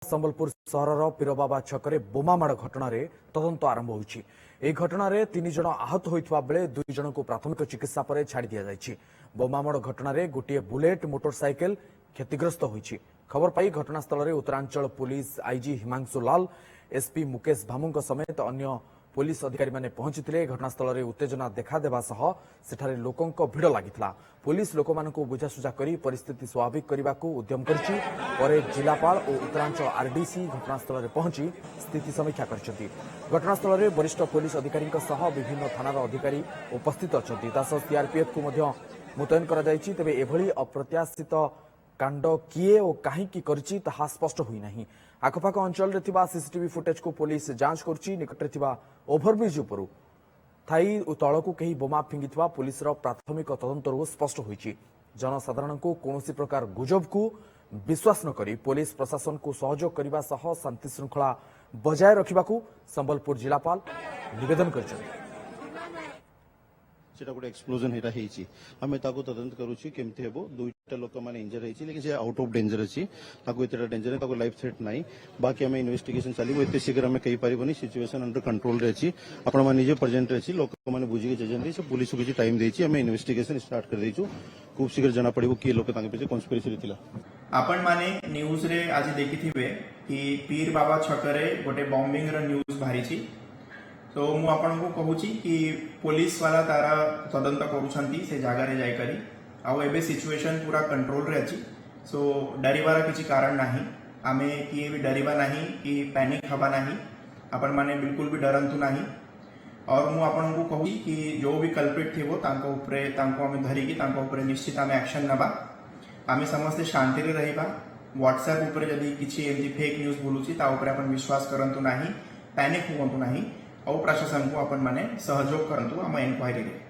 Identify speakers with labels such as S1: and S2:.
S1: संबलपुर सहर पीरबाबा छकरे बोमामाड़ घटन तदंत आरंभ होगी। यह घटन 3 जन आहत होता बेले 2 जन को प्राथमिक चिकित्सा पर छाड़ दि जाएगी। बोमामाड़ घटन गोटे बुलेट मोटरसाइकेल क्षतिग्रस्त होती खबर पाई घटनास्थल में उत्तरांचल पुलिस आईजी हिमांशु लाल एसपी मुकेश भामु समेत अन्य पुलिस अधिकारी माने पहुंचीथिले। घटनास्थल में उत्तेजना देखादेवा सह सेठारे लोकंक भिड़ लागिथिला। पुलिस लोक मानकु बुझासुझा करी परिस्थिति स्वाभाविक करने को उद्यम करछि। परे जिलापाल और उत्तरांचल आरडीसी घटनास्थल में पहुंची स्थिति समीक्षा करछन्ति। घटनास्थल में वरिष्ठ पुलिस अधिकारी सह विभिन्न थानार अधिकारी उपस्थित अछन्ति। तासह सीआरपीएफ को मध्य मुतयन करा जायछि। तेबे एभली अप्रत्याशित कांड किए और कहीं करछि ताहा स्पष्ट होई नाही। आखपाख अंचल रे थिबा सीसीटीवी फुटेज को पुलिस जांच करछि। निकट रे थिबा ओभरब्रिज उपरु थाई तलकू कहीं बोमा फिंगिथिबा पुलिस प्राथमिक तदंतरू स्पष्ट होईछि। जनसाधारण को कौनसी प्रकार गुजब को विश्वास न करी पुलिस प्रशासन को सहयोग करने सह शांति श्रृंखला बजाय रखा संबलपुर जिलापाल निवेदन कर
S2: गोटे एक्सप्लोजन हेटा हेची आमे ताको तदंत करूची केमती हेबो। 2टा लोक माने इंजर हेची लेकिन जे आउट ऑफ डेंजर अछि ताको एतरा डेंजर ताको लाइफ थ्रेट नाही। बाकी आमे इन्वेस्टिगेशन चालीबो एते शीघ्र आमे कहि परिबोनी। सिचुएशन अंडर कंट्रोल रे अछि। आपण माने जे प्रेजेंट अछि लोक माने बुझी के जजन से पुलिस को किछि टाइम देछि। आमे इन्वेस्टिगेशन स्टार्ट कर देछु। खूब शीघ्र जाना पड़िबो कि लोक तांके पीछे कॉन्स्पिरेसी थिला।
S3: आपण माने न्यूज रे आज देखिथिबे कि पीर बाबा छकरे गोटे बॉम्बिंग रो न्यूज बाहरिछि। तो मु आपन को कहूची कि पुलिस वाला तारा तदंत करूछंती से जगह रे जाय करी आउ एबे सिचुएशन पूरा कंट्रोल रे अछि। सो डरिवार किछि कारण नाही। आमे किए भी डरिबा नाही कि पैनिक हबा नाही। आपण माने बिल्कुल भी डरंतु नाही। और मु आपन को कहूची कि जो भी कल्प्रिट थिबो तांको ऊपरे तांको आमे धरी कि तांको ऊपरे निश्चित आमे एक्शन नबा। आमे समस्त शांति रे रहिबा। व्हाट्सएप ऊपरे जदी किछि एमती फेक न्यूज बोलुची ता ऊपरे आपण विश्वास करंतु नाही। पैनिक हुवंतु नाही। और प्रशासन को अपन माने सहयोग करंतु आम इंक्वायरी रे।